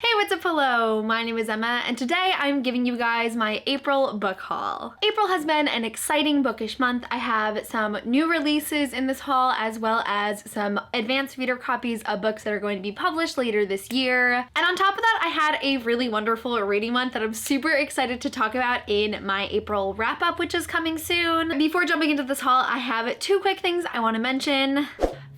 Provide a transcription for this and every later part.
Hey, what's up? Hello, my name is Emma, and today I'm giving you guys my April book haul. April has been an exciting bookish month. I have some new releases in this haul, as well as some advanced reader copies of books that are going to be published later this year. And on top of that, I had a really wonderful reading month that I'm super excited to talk about in my April wrap-up, which is coming soon. Before jumping into this haul, I have two quick things I want to mention.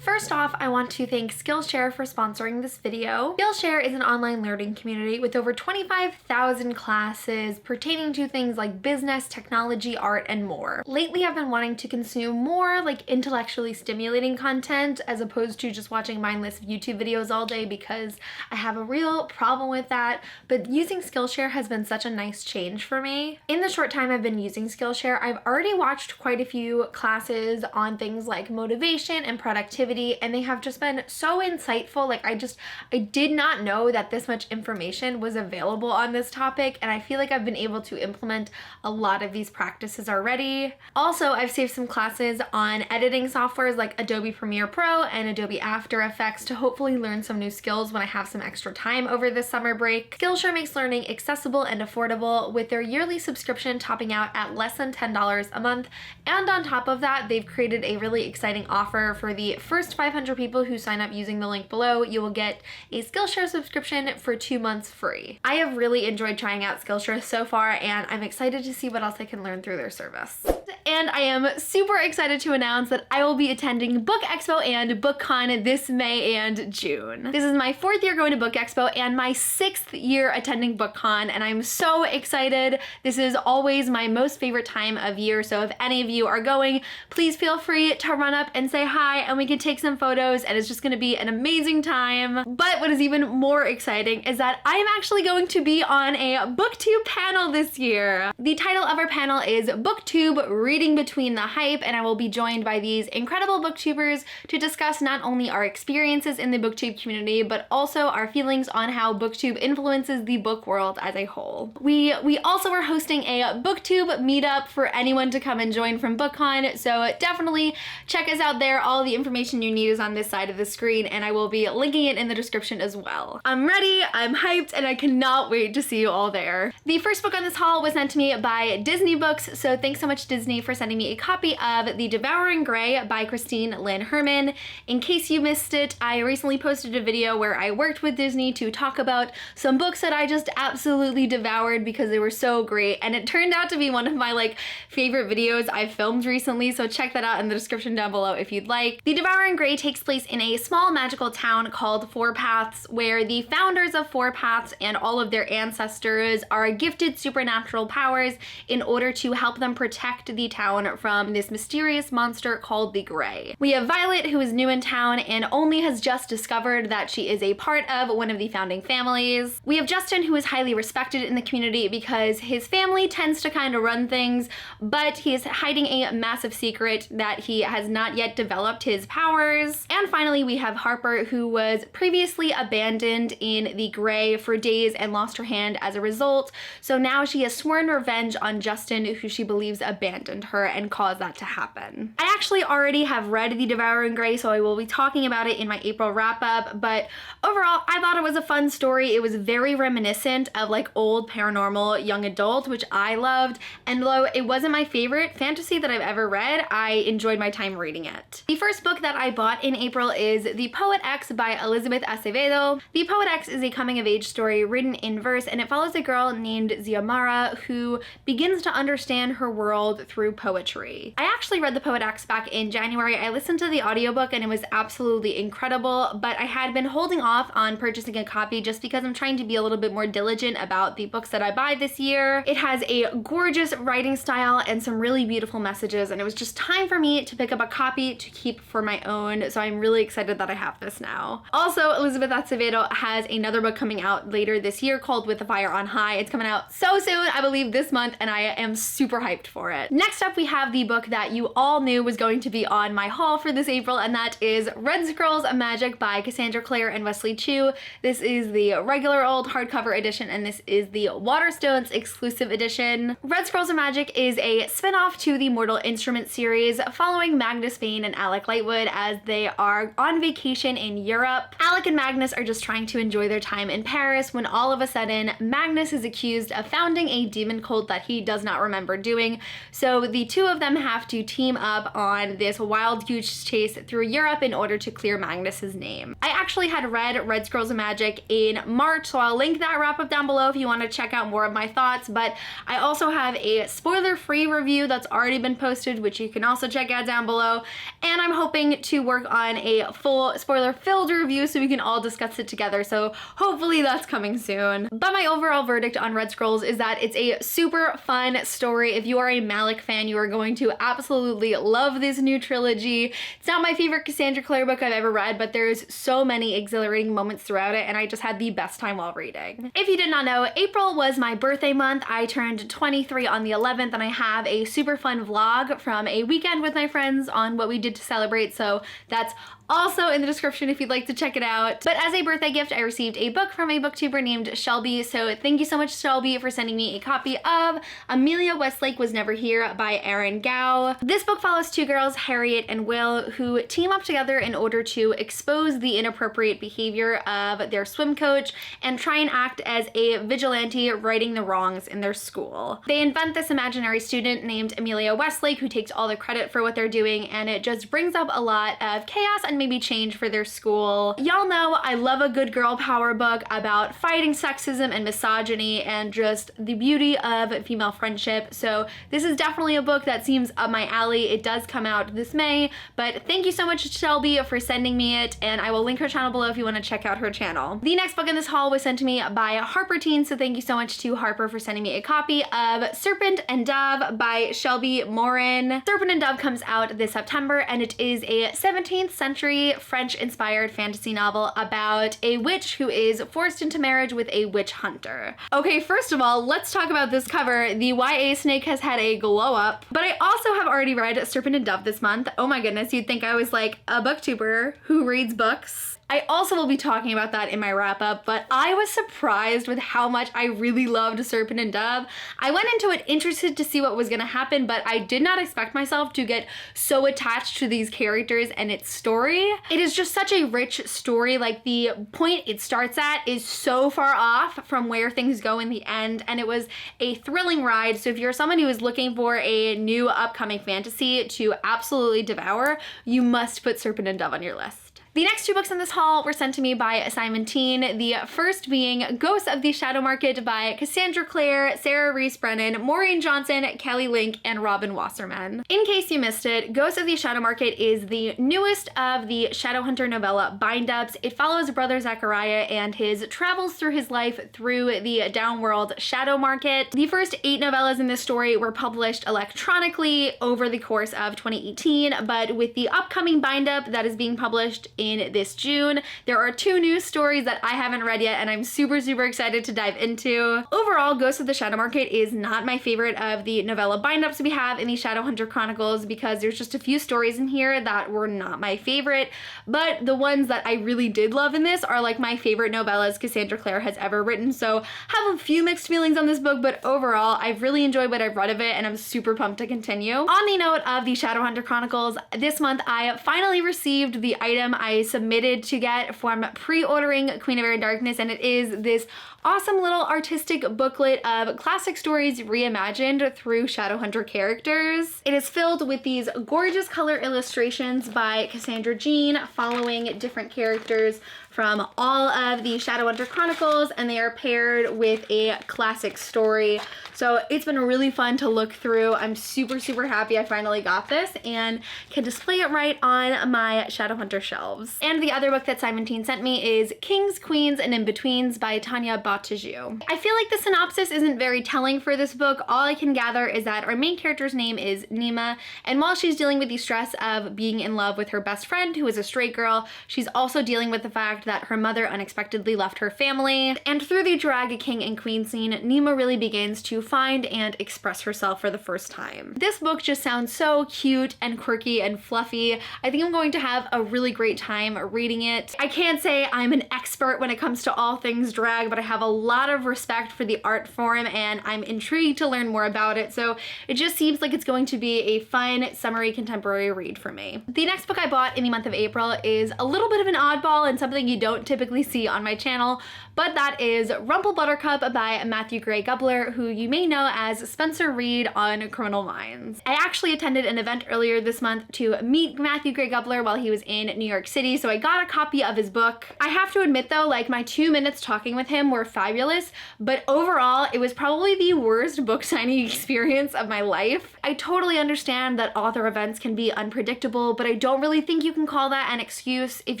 First off, I want to thank Skillshare for sponsoring this video. Skillshare is an online learning community with over 25,000 classes pertaining to things like business, technology, art, and more. Lately, I've been wanting to consume more like intellectually stimulating content as opposed to just watching mindless YouTube videos all day because I have a real problem with that, but using Skillshare has been such a nice change for me. In the short time I've been using Skillshare, I've already watched quite a few classes on things like motivation and productivity, and they have just been so insightful. Like I did not know that this much information was available on this topic, and I feel like I've been able to implement a lot of these practices already. Also, I've saved some classes on editing softwares like Adobe Premiere Pro and Adobe After Effects to hopefully learn some new skills when I have some extra time over this summer break. Skillshare makes learning accessible and affordable with their yearly subscription topping out at less than $10 a month, and on top of that, they've created a really exciting offer for the first 500 people who sign up using the link below. You will get a Skillshare subscription for 2 months free. I have really enjoyed trying out Skillshare so far, and I'm excited to see what else I can learn through their service. And I am super excited to announce that I will be attending Book Expo and BookCon this May and June. This is my 4th year going to Book Expo and my 6th year attending BookCon, and I'm so excited. This is always my most favorite time of year, so if any of you are going, please feel free to run up and say hi, and we can take some photos, and it's just gonna be an amazing time. But what is even more exciting is that I'm actually going to be on a BookTube panel this year. The title of our panel is BookTube Reading Between the Hype, and I will be joined by these incredible booktubers to discuss not only our experiences in the BookTube community, but also our feelings on how BookTube influences the book world as a whole. We also are hosting a BookTube meetup for anyone to come and join from BookCon, so definitely check us out there. All the information you need is on this side of the screen, and I will be linking it in the description as well. I'm ready, I'm hyped, and I cannot wait to see you all there. The first book on this haul was sent to me by Disney Books, so thanks so much Disney for sending me a copy of The Devouring Grey by Christine Lynn Herman. In case you missed it, I recently posted a video where I worked with Disney to talk about some books that I just absolutely devoured because they were so great, and it turned out to be one of my favorite videos I've filmed recently, so check that out in the description down below if you'd like. The Devouring Grey takes place in a small magical town called Four Paths, where the founders of Four Paths and all of their ancestors are gifted supernatural powers in order to help them protect the town from this mysterious monster called the Grey. We have Violet, who is new in town and only has just discovered that she is a part of one of the founding families. We have Justin, who is highly respected in the community because his family tends to kind of run things, but he is hiding a massive secret that he has not yet developed his powers. And finally, we have Harper, who was previously abandoned in the Grey for days and lost her hand as a result. So now she has sworn revenge on Justin, who she believes abandoned her and caused that to happen. I actually already have read The Devouring Grey, so I will be talking about it in my April wrap-up, but overall, I thought it was a fun story. It was very reminiscent of old paranormal young adult, which I loved, and though it wasn't my favorite fantasy that I've ever read, I enjoyed my time reading it. The first book that I bought in April is The Poet X by Elizabeth Acevedo. The Poet X is a coming-of-age story written in verse, and it follows a girl named Xiomara who begins to understand her world through poetry. I actually read The Poet X back in January. I listened to the audiobook and it was absolutely incredible, but I had been holding off on purchasing a copy just because I'm trying to be a little bit more diligent about the books that I buy this year. It has a gorgeous writing style and some really beautiful messages, and it was just time for me to pick up a copy to keep for my own, so I'm really excited that I have this now. Also, Elizabeth Acevedo has another book coming out later this year called With the Fire on High. It's coming out so soon, I believe this month, and I am super hyped for it. Next up, up, we have the book that you all knew was going to be on my haul for this April, and that is Red Scrolls of Magic by Cassandra Clare and Wesley Chu. This is the regular old hardcover edition, and this is the Waterstones exclusive edition. Red Scrolls of Magic is a spin-off to the Mortal Instruments series, following Magnus Vane and Alec Lightwood as they are on vacation in Europe. Alec and Magnus are just trying to enjoy their time in Paris when all of a sudden Magnus is accused of founding a demon cult that he does not remember doing. So the two of them have to team up on this wild goose chase through Europe in order to clear Magnus's name. I actually had read Red Scrolls of Magic in March, so I'll link that wrap up down below if you want to check out more of my thoughts, but I also have a spoiler-free review that's already been posted, which you can also check out down below, and I'm hoping to work on a full spoiler-filled review so we can all discuss it together, so hopefully that's coming soon. But my overall verdict on Red Scrolls is that it's a super fun story. If you are a Malik fan, you are going to absolutely love this new trilogy. It's not my favorite Cassandra Clare book I've ever read, but there's so many exhilarating moments throughout it, and I just had the best time while reading. If you did not know, April was my birthday month. I turned 23 on the 11th, and I have a super fun vlog from a weekend with my friends on what we did to celebrate, so that's also in the description if you'd like to check it out. But as a birthday gift, I received a book from a booktuber named Shelby, so thank you so much, Shelby, for sending me a copy of Amelia Westlake Was Never Here by Erin Gao. This book follows two girls, Harriet and Will, who team up together in order to expose the inappropriate behavior of their swim coach and try and act as a vigilante righting the wrongs in their school. They invent this imaginary student named Amelia Westlake who takes all the credit for what they're doing, and it just brings up a lot of chaos and maybe change for their school. Y'all know I love a good girl power book about fighting sexism and misogyny and just the beauty of female friendship, so this is definitely a book that seems up my alley. It does come out this May, but thank you so much, Shelby, for sending me it, and I will link her channel below if you want to check out her channel. The next book in this haul was sent to me by Harper Teen, so thank you so much to Harper for sending me a copy of Serpent and Dove by Shelby Morin. Serpent and Dove comes out this September, and it is a 17th century French-inspired fantasy novel about a witch who is forced into marriage with a witch hunter. Okay, first of all, let's talk about this cover. The YA snake has had a glow up, but I also have already read Serpent and Dove this month. Oh my goodness, you'd think I was like a booktuber who reads books. I also will be talking about that in my wrap up, but I was surprised with how much I really loved Serpent and Dove. I went into it interested to see what was gonna happen, but I did not expect myself to get so attached to these characters and its story. It is just such a rich story. Like, the point it starts at is so far off from where things go in the end, and it was a thrilling ride. So if you're someone who is looking for a new upcoming fantasy to absolutely devour, you must put Serpent and Dove on your list. The next two books in this haul were sent to me by Simon Teen, the first being Ghosts of the Shadow Market by Cassandra Clare, Sarah Reese Brennan, Maureen Johnson, Kelly Link, and Robin Wasserman. In case you missed it, Ghosts of the Shadow Market is the newest of the Shadowhunter novella bind-ups. It follows Brother Zachariah and his travels through his life through the downworld Shadow Market. The first 8 novellas in this story were published electronically over the course of 2018, but with the upcoming bind-up that is being published in this June, there are 2 new stories that I haven't read yet, and I'm super excited to dive into. Overall, Ghosts of the Shadow Market is not my favorite of the novella bind-ups we have in the Shadowhunter Chronicles, because there's just a few stories in here that were not my favorite, but the ones that I really did love in this are like my favorite novellas Cassandra Clare has ever written, so I have a few mixed feelings on this book, but overall, I've really enjoyed what I've read of it, and I'm super pumped to continue. On the note of the Shadowhunter Chronicles, this month I finally received the item I submitted to get from pre-ordering Queen of Air and Darkness, and it is this awesome little artistic booklet of classic stories reimagined through Shadowhunter characters. It is filled with these gorgeous color illustrations by Cassandra Jean following different characters from all of the Shadowhunter Chronicles, and they are paired with a classic story. So it's been really fun to look through. I'm super happy I finally got this and can display it right on my Shadowhunter shelves. And the other book that Simon Teen sent me is Kings, Queens, and In-Betweens by Tanya Batiju. I feel like the synopsis isn't very telling for this book. All I can gather is that our main character's name is Nima, and while she's dealing with the stress of being in love with her best friend, who is a straight girl, she's also dealing with the fact that her mother unexpectedly left her family. And through the drag king and queen scene, Nima really begins to find and express herself for the first time. This book just sounds so cute and quirky and fluffy. I think I'm going to have a really great time reading it. I can't say I'm an expert when it comes to all things drag, but I have a lot of respect for the art form and I'm intrigued to learn more about it. So it just seems like it's going to be a fun, summery, contemporary read for me. The next book I bought in the month of April is a little bit of an oddball and something you don't typically see on my channel, but that is Rumple Buttercup by Matthew Gray Gubler, who you may know as Spencer Reed on Criminal Minds. I actually attended an event earlier this month to meet Matthew Gray Gubler while he was in New York City, so I got a copy of his book. I have to admit though, like my 2 minutes talking with him were fabulous, but overall it was probably the worst book signing experience of my life. I totally understand that author events can be unpredictable, but I don't really think you can call that an excuse if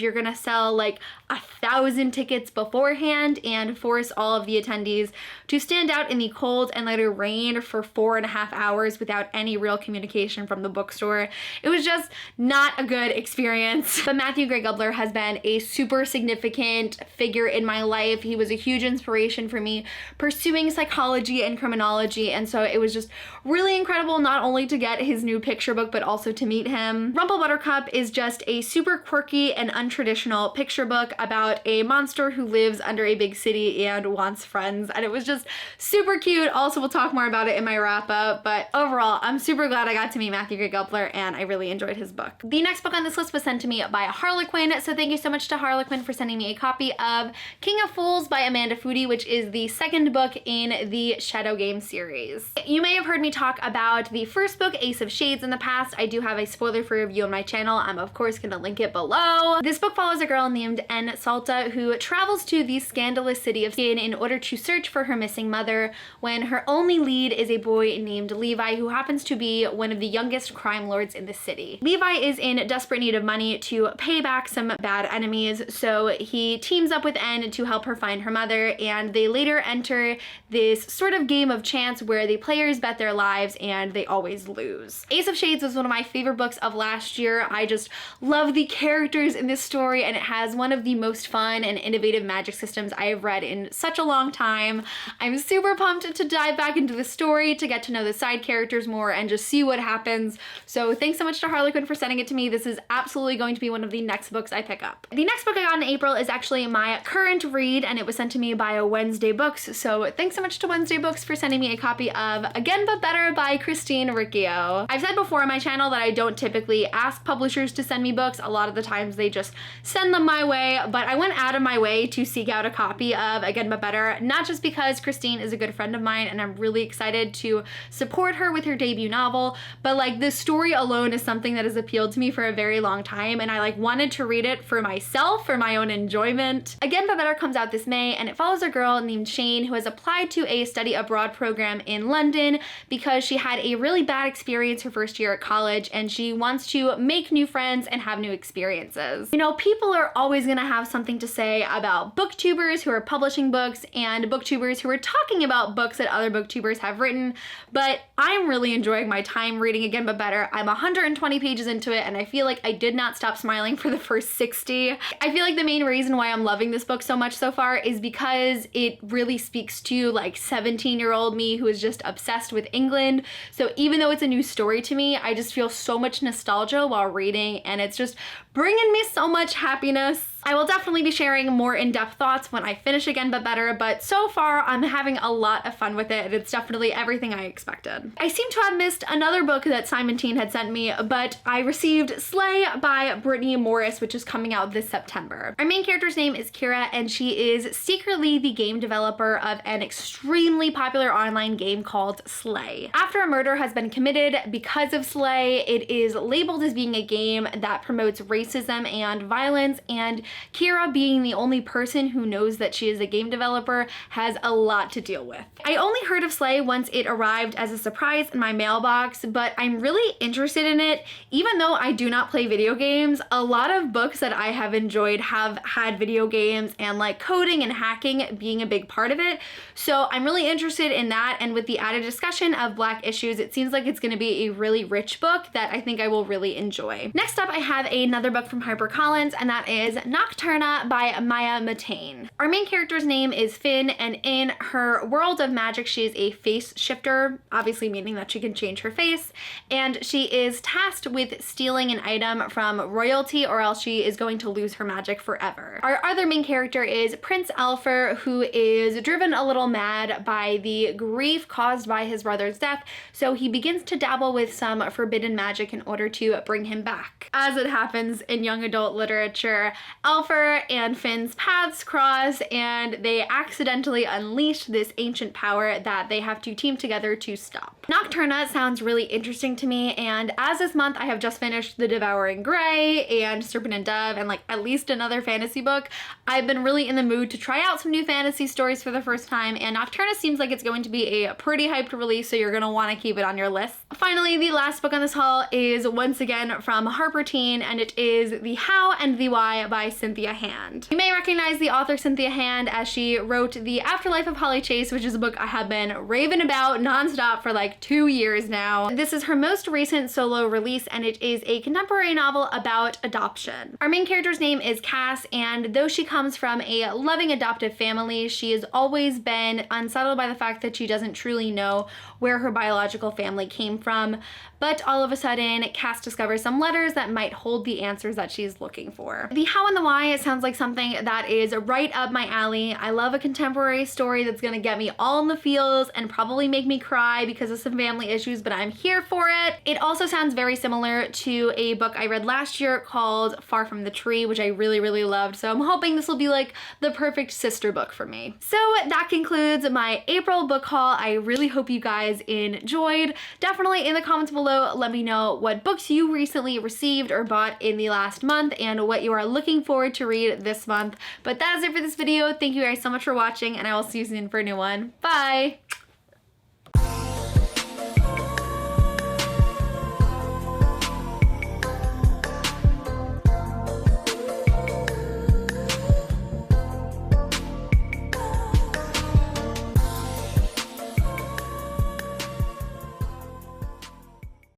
you're gonna sell like 1,000 tickets beforehand and force all of the attendees to stand out in the cold and later rain for 4.5 hours without any real communication from the bookstore. It was just not a good experience. But Matthew Gray Gubler has been a super significant figure in my life. He was a huge inspiration for me pursuing psychology and criminology, and so it was just really incredible not only to get his new picture book but also to meet him. Rumple Buttercup is just a super quirky and untraditional picture book about a monster who lives under a big city and wants friends, and it was just super cute. Also, we'll talk more about it in my wrap up, but overall I'm super glad I got to meet Matthew Gray Gubler and I really enjoyed his book. The next book on this list was sent to me by Harlequin, so thank you so much to Harlequin for sending me a copy of King of Fools by Amanda Foody, which is the second book in the Shadow Game series. You may have heard me talk about the first book, Ace of Shades, in the past. I do have a spoiler-free review on my channel. I'm of course gonna link it below. This book follows a girl named N. Salta who travels to the scandalous city of Skin in order to search for her missing mother, when her only lead is a boy named Levi who happens to be one of the youngest crime lords in the city. Levi is in desperate need of money to pay back some bad enemies, so he teams up with N to help her find her mother, and they later enter this sort of game of chance where the players bet their lives and they always lose. Ace of Shades was one of my favorite books of last year. I just love the characters in this story, and it has one of the most fun and innovative magic systems I have read in such a long time. I'm super pumped to dive back into the story, to get to know the side characters more and just see what happens. So thanks so much to Harlequin for sending it to me. This is absolutely going to be one of the next books I pick up. The next book I got in April is actually my current read, and it was sent to me by Wednesday Books. So thanks so much to Wednesday Books for sending me a copy of Again But Better by Christine Riccio. I've said before on my channel that I don't typically ask publishers to send me books. A lot of the times they just send them my way, but I went out of my way to seek out a copy of Again But Better, not just because Christine is a good friend of mine and I'm really excited to support her with her debut novel, but like the story alone is something that has appealed to me for a very long time, and I like wanted to read it for myself, for my own enjoyment. Again But Better comes out this May, and it follows a girl named Shane who has applied to a study abroad program in London because she had a really bad experience her first year at college, and she wants to make new friends and have new experiences. You know, people are always gonna have something to say about booktubers who are publishing books and booktubers who are talking about books that other booktubers have written, but I'm really enjoying my time reading Again But Better. I'm 120 pages into it and I feel like I did not stop smiling for the first 60. I feel like the main reason why I'm loving this book so much so far is because it really speaks to like 17-year-old me who is just obsessed with England. So even though it's a new story to me, I just feel so much nostalgia while reading, and it's just bringing me so much happiness. I will definitely be sharing more in-depth thoughts when I finish Again But Better, but so far I'm having a lot of fun with it, and it's definitely everything I expected. I seem to have missed another book that Simon Teen had sent me, but I received Slay by Brittany Morris, which is coming out this September. Our main character's name is Kira, and she is secretly the game developer of an extremely popular online game called Slay. After a murder has been committed because of Slay, it is labeled as being a game that promotes rape racism and violence, and Kira, being the only person who knows that she is a game developer, has a lot to deal with. I only heard of Slay once it arrived as a surprise in my mailbox, but I'm really interested in it. Even though I do not play video games, a lot of books that I have enjoyed have had video games and like coding and hacking being a big part of it. So I'm really interested in that, and with the added discussion of Black issues, it seems like it's going to be a really rich book that I think I will really enjoy. Next up, I have another book from HarperCollins, and that is Nocturna by Maya Matane. Our main character's name is Finn, and in her world of magic, she is a face shifter, obviously meaning that she can change her face, and she is tasked with stealing an item from royalty, or else she is going to lose her magic forever. Our other main character is Prince Alfer, who is driven a little mad by the grief caused by his brother's death, so he begins to dabble with some forbidden magic in order to bring him back. As it happens in young adult literature, Alfer and Finn's paths cross, and they accidentally unleash this ancient power that they have to team together to stop. Nocturna sounds really interesting to me, and as this month I have just finished The Devouring Grey and Serpent and Dove and like at least another fantasy book, I've been really in the mood to try out some new fantasy stories for the first time, and Nocturna seems like it's going to be a pretty hyped release, so you're gonna want to keep it on your list. Finally, the last book on this haul is once again from Harper Teen, and it is The How and the Why by Cynthia Hand. You may recognize the author Cynthia Hand as she wrote The Afterlife of Holly Chase, which is a book I have been raving about nonstop for like 2 years now. This is her most recent solo release, and it is a contemporary novel about adoption. Our main character's name is Cass, and though she comes from a loving adoptive family, she has always been unsettled by the fact that she doesn't truly know where her biological family came from. But all of a sudden, Cass discovers some letters that might hold the answers that she's looking for. The How and the Why, it sounds like something that is right up my alley. I love a contemporary story that's gonna get me all in the feels and probably make me cry because of some family issues, but I'm here for it. It also sounds very similar to a book I read last year called Far from the Tree, which I really loved. So I'm hoping this will be like the perfect sister book for me. So that concludes my April book haul. I really hope you guys enjoyed. Definitely in the comments below, let me know what books you recently received or bought in the last month and what you are looking forward to read this month. But that is it for this video. Thank you guys so much for watching, and I will see you soon for a new one. Bye!